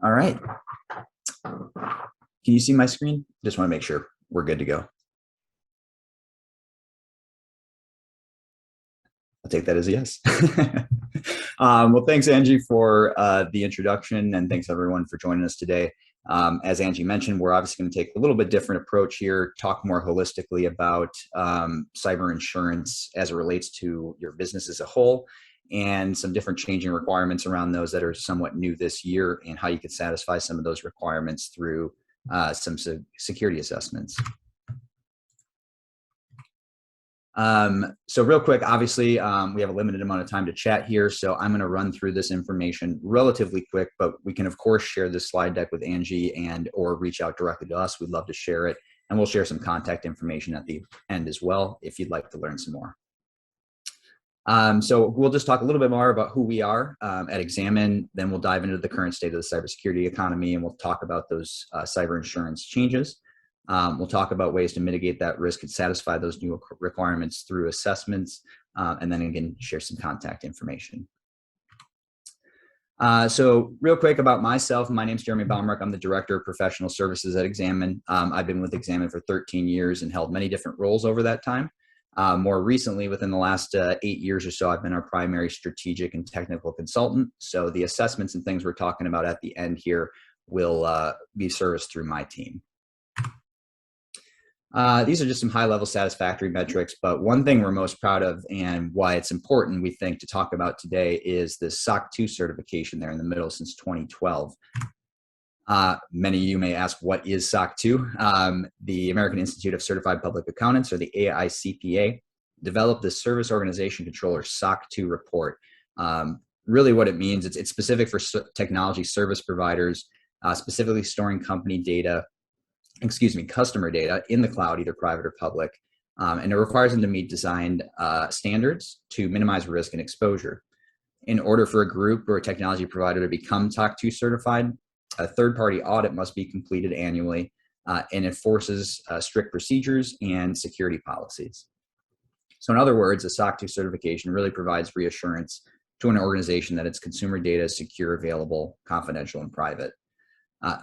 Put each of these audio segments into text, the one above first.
All right. Can you see my screen? Just want to make sure we're good to go. I'll take that as a yes. Well, thanks, Angie, for the introduction, and thanks everyone for joining us today. As Angie mentioned, we're obviously going to take a little bit different approach here, talk more holistically about cyber insurance as it relates to your business as a whole, and some different changing requirements around those that are somewhat new this year, and how you can satisfy some of those requirements through some security assessments. So real quick, obviously, we have a limited amount of time to chat here, so I'm going to run through this information relatively quick, but we can, of course, share this slide deck with Angie or reach out directly to us. We'd love to share it, and we'll share some contact information at the end as well if you'd like to learn some more. So we'll just talk a little bit more about who we are at Xamin, then we'll dive into the current state of the cybersecurity economy, and we'll talk about those cyber insurance changes. We'll talk about ways to mitigate that risk and satisfy those new requirements through assessments, and then again, share some contact information. So real quick about myself, my name is Jeremy Baumrick. I'm the Director of Professional Services at Xamin. I've been with Xamin for 13 years and held many different roles over that time. More recently, within the last 8 years or so, I've been our primary strategic and technical consultant. So the assessments and things we're talking about at the end here will be serviced through my team. These are just some high-level satisfactory metrics, but one thing we're most proud of and why it's important, we think, to talk about today is the SOC 2 certification there in the middle since 2012. Many of you may ask, what is SOC 2? The American Institute of Certified Public Accountants, or the AICPA, developed the Service Organization Controller SOC 2 report. Really what it means, it's specific for technology service providers, specifically storing customer data in the cloud, either private or public. And it requires them to meet designed standards to minimize risk and exposure. In order for a group or a technology provider to become SOC 2 certified, a third-party audit must be completed annually and enforces strict procedures and security policies. So in other words, a SOC 2 certification really provides reassurance to an organization that its consumer data is secure, available, confidential, and private.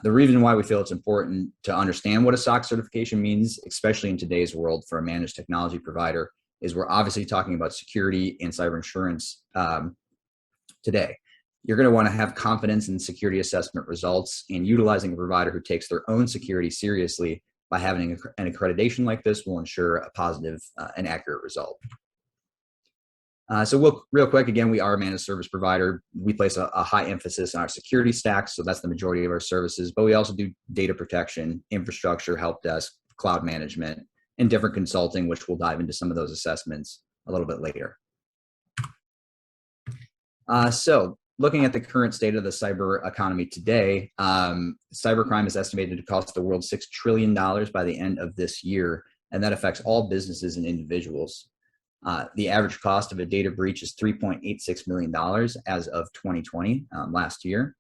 The reason why we feel it's important to understand what a SOC certification means, especially in today's world for a managed technology provider, is we're obviously talking about security and cyber insurance today. You're going to want to have confidence in security assessment results, and utilizing a provider who takes their own security seriously by having an accreditation like this will ensure a positive and accurate result. So real quick, again, we are a managed service provider. We place a high emphasis on our security stacks, so that's the majority of our services, but we also do data protection, infrastructure, help desk, cloud management, and different consulting, which we'll dive into some of those assessments a little bit later. So looking at the current state of the cyber economy today, cybercrime is estimated to cost the world $6 trillion by the end of this year, and that affects all businesses and individuals. The average cost of a data breach is $3.86 million as of 2020, last year.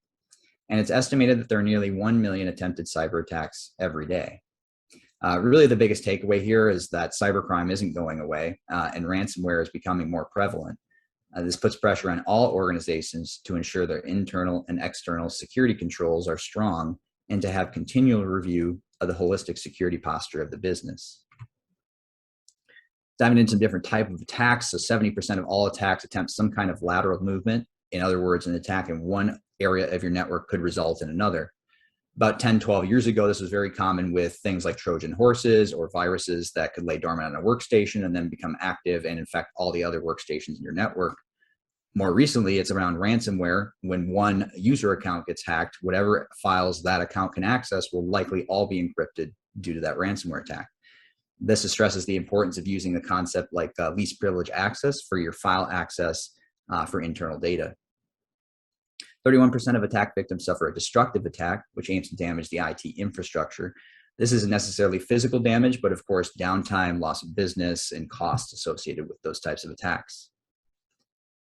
And it's estimated that there are nearly 1 million attempted cyber attacks every day. Really, the biggest takeaway here is that cybercrime isn't going away, and ransomware is becoming more prevalent. This puts pressure on all organizations to ensure their internal and external security controls are strong and to have continual review of the holistic security posture of the business. Diving into different types of attacks, so 70% of all attacks attempt some kind of lateral movement. In other words, an attack in one area of your network could result in another. About 10, 12 years ago, this was very common with things like Trojan horses or viruses that could lay dormant on a workstation and then become active and infect all the other workstations in your network. More recently, it's around ransomware. When one user account gets hacked, whatever files that account can access will likely all be encrypted due to that ransomware attack. This stresses the importance of using a concept like least privilege access for your file access for internal data. 31% of attack victims suffer a destructive attack, which aims to damage the IT infrastructure. This isn't necessarily physical damage, but of course, downtime, loss of business, and costs associated with those types of attacks.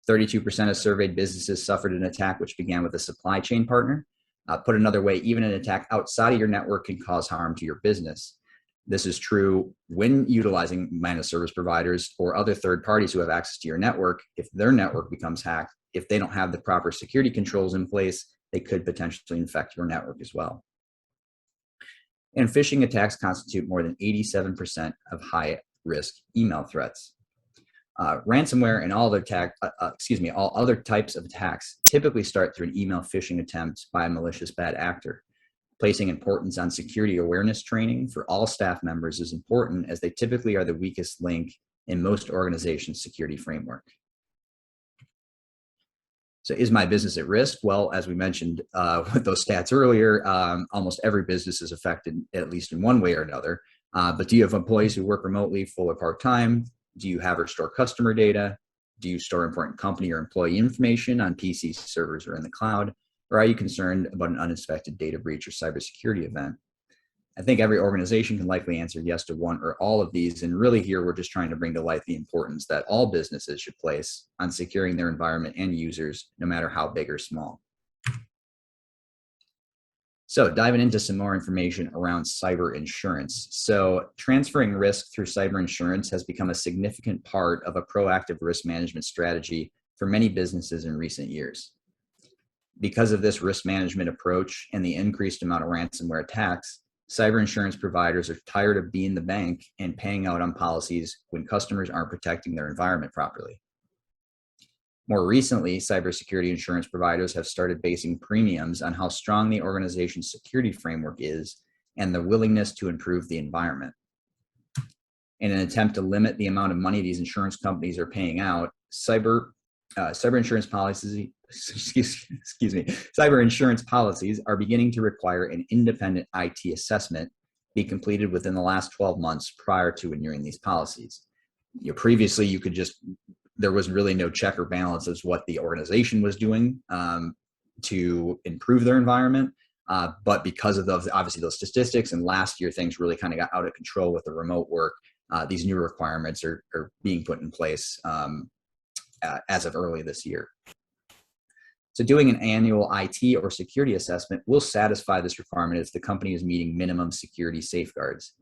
32% of surveyed businesses suffered an attack which began with a supply chain partner. Put another way, even an attack outside of your network can cause harm to your business. This is true when utilizing managed service providers or other third parties who have access to your network. If their network becomes hacked, if they don't have the proper security controls in place, they could potentially infect your network as well. And phishing attacks constitute more than 87% of high-risk email threats. Ransomware and all other types of attacks typically start through an email phishing attempt by a malicious bad actor. Placing importance on security awareness training for all staff members is important, as they typically are the weakest link in most organizations' security framework. So is my business at risk? Well, as we mentioned with those stats earlier, almost every business is affected at least in one way or another. But do you have employees who work remotely, full or part-time? Do you have or store customer data? Do you store important company or employee information on PC servers or in the cloud? Or are you concerned about an unexpected data breach or cybersecurity event? I think every organization can likely answer yes to one or all of these. And really here, we're just trying to bring to light the importance that all businesses should place on securing their environment and users, no matter how big or small. So diving into some more information around cyber insurance. So transferring risk through cyber insurance has become a significant part of a proactive risk management strategy for many businesses in recent years. Because of this risk management approach and the increased amount of ransomware attacks, cyber insurance providers are tired of being the bank and paying out on policies when customers aren't protecting their environment properly. More recently, cybersecurity insurance providers have started basing premiums on how strong the organization's security framework is and the willingness to improve the environment. In an attempt to limit the amount of money these insurance companies are paying out, cyber insurance policies are beginning to require an independent IT assessment be completed within the last 12 months prior to renewing these policies. Previously, there was really no check or balance as what the organization was doing to improve their environment. But because of those statistics, and last year things really kind of got out of control with the remote work, these new requirements are being put in place as of early this year. So doing an annual IT or security assessment will satisfy this requirement if the company is meeting minimum security safeguards.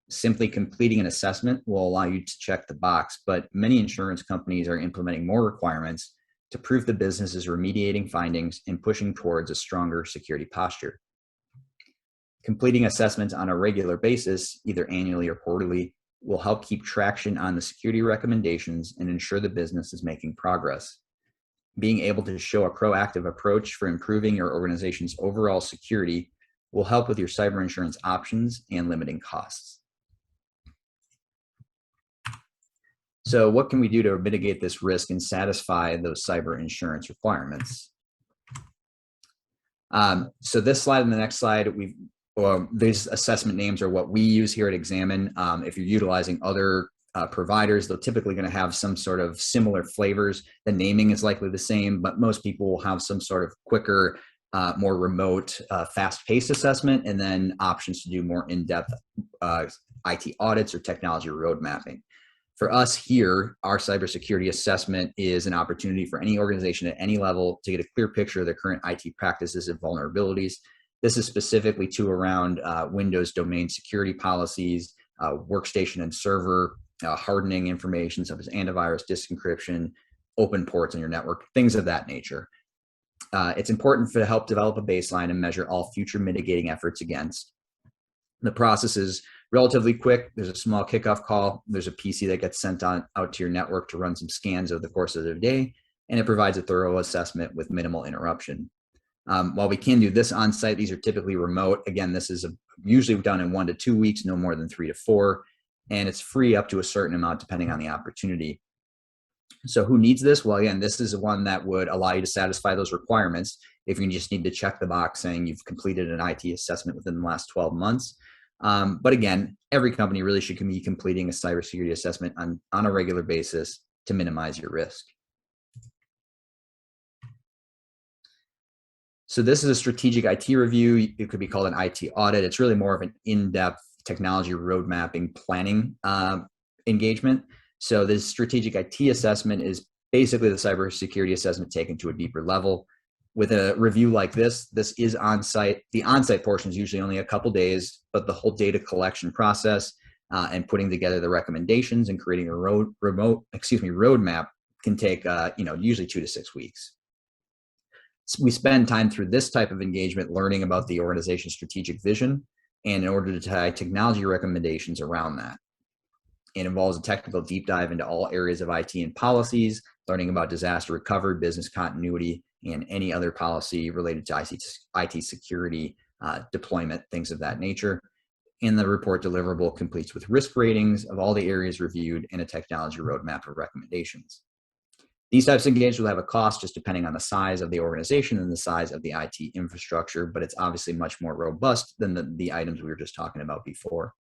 Simply completing an assessment will allow you to check the box, but many insurance companies are implementing more requirements to prove the business is remediating findings and pushing towards a stronger security posture. Completing assessments on a regular basis, either annually or quarterly, will help keep traction on the security recommendations and ensure the business is making progress. Being able to show a proactive approach for improving your organization's overall security will help with your cyber insurance options and limiting costs. So what can we do to mitigate this risk and satisfy those cyber insurance requirements? So this slide and the next slide, these assessment names are what we use here at Xamin. If you're utilizing other providers, they're typically going to have some sort of similar flavors. The naming is likely the same, but most people will have some sort of quicker, more remote, fast-paced assessment, and then options to do more in-depth IT audits or technology road mapping. For us here, our cybersecurity assessment is an opportunity for any organization at any level to get a clear picture of their current IT practices and vulnerabilities. This is specifically around Windows domain security policies, workstation and server hardening information such as antivirus, disk encryption, open ports on your network, things of that nature. It's important to help develop a baseline and measure all future mitigating efforts against. The process is relatively quick. There's a small kickoff call. There's a PC that gets sent out to your network to run some scans over the course of the day, and it provides a thorough assessment with minimal interruption. While we can do this on site, these are typically remote. Again, this is usually done in 1 to 2 weeks, no more than 3 to 4, and it's free up to a certain amount depending on the opportunity. So who needs this? Well, again, this is one that would allow you to satisfy those requirements if you just need to check the box saying you've completed an IT assessment within the last 12 months. But again, every company really should be completing a cybersecurity assessment on a regular basis to minimize your risk. So this is a strategic IT review. It could be called an IT audit. It's really more of an in-depth technology road mapping planning engagement. So this strategic IT assessment is basically the cybersecurity assessment taken to a deeper level. With a review like this is on-site. The on-site portion is usually only a couple days, but the whole data collection process and putting together the recommendations and creating a roadmap can take usually 2 to 6 weeks. we spend time through this type of engagement learning about the organization's strategic vision, and in order to tie technology recommendations around that. It involves a technical deep dive into all areas of IT and policies, learning about disaster recovery, business continuity, and any other policy related to IT security, deployment, things of that nature. And the report deliverable completes with risk ratings of all the areas reviewed and a technology roadmap of recommendations. These types of engagements will have a cost just depending on the size of the organization and the size of the IT infrastructure, but it's obviously much more robust than the items we were just talking about before.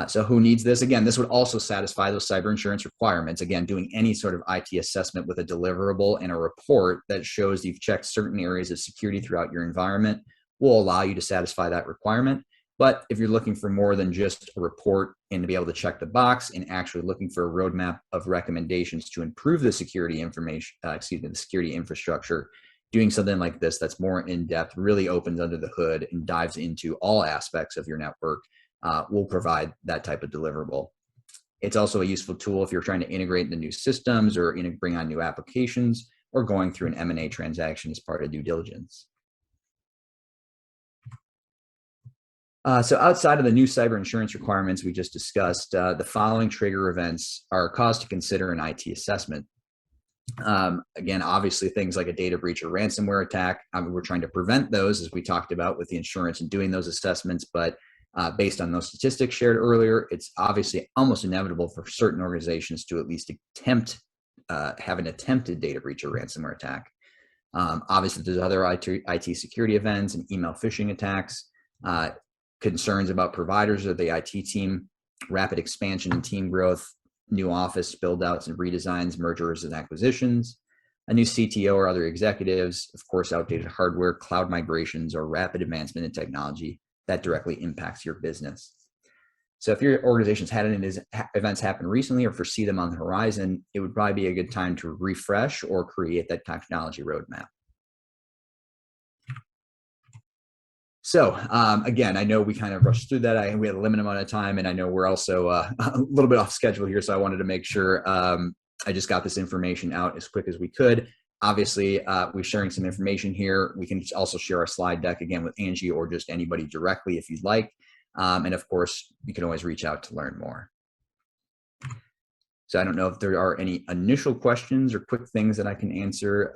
So who needs this? Again, this would also satisfy those cyber insurance requirements. Again, doing any sort of IT assessment with a deliverable and a report that shows you've checked certain areas of security throughout your environment will allow you to satisfy that requirement. But if you're looking for more than just a report and to be able to check the box and actually looking for a roadmap of recommendations to improve the security information, the security infrastructure, doing something like this that's more in-depth really opens under the hood and dives into all aspects of your network will provide that type of deliverable. It's also a useful tool if you're trying to integrate into new systems or bring on new applications or going through an M&A transaction as part of due diligence. So outside of the new cyber insurance requirements we just discussed, the following trigger events are a cause to consider an IT assessment. Again, obviously things like a data breach or ransomware attack, we're trying to prevent those as we talked about with the insurance and doing those assessments, but based on those statistics shared earlier, it's obviously almost inevitable for certain organizations to at least have an attempted data breach or ransomware attack. Obviously, there's other IT security events and email phishing attacks, concerns about providers or the IT team, rapid expansion and team growth, new office build-outs and redesigns, mergers and acquisitions, a new CTO or other executives, of course, outdated hardware, cloud migrations, or rapid advancement in technology that directly impacts your business. So if your organization's had any events happen recently or foresee them on the horizon, it would probably be a good time to refresh or create that technology roadmap. So again, I know we kind of rushed through that. We had a limited amount of time, and I know we're also a little bit off schedule here. So I wanted to make sure I just got this information out as quick as we could. Obviously, we're sharing some information here. We can also share our slide deck again with Angie or just anybody directly if you'd like. And of course, you can always reach out to learn more. So I don't know if there are any initial questions or quick things that I can answer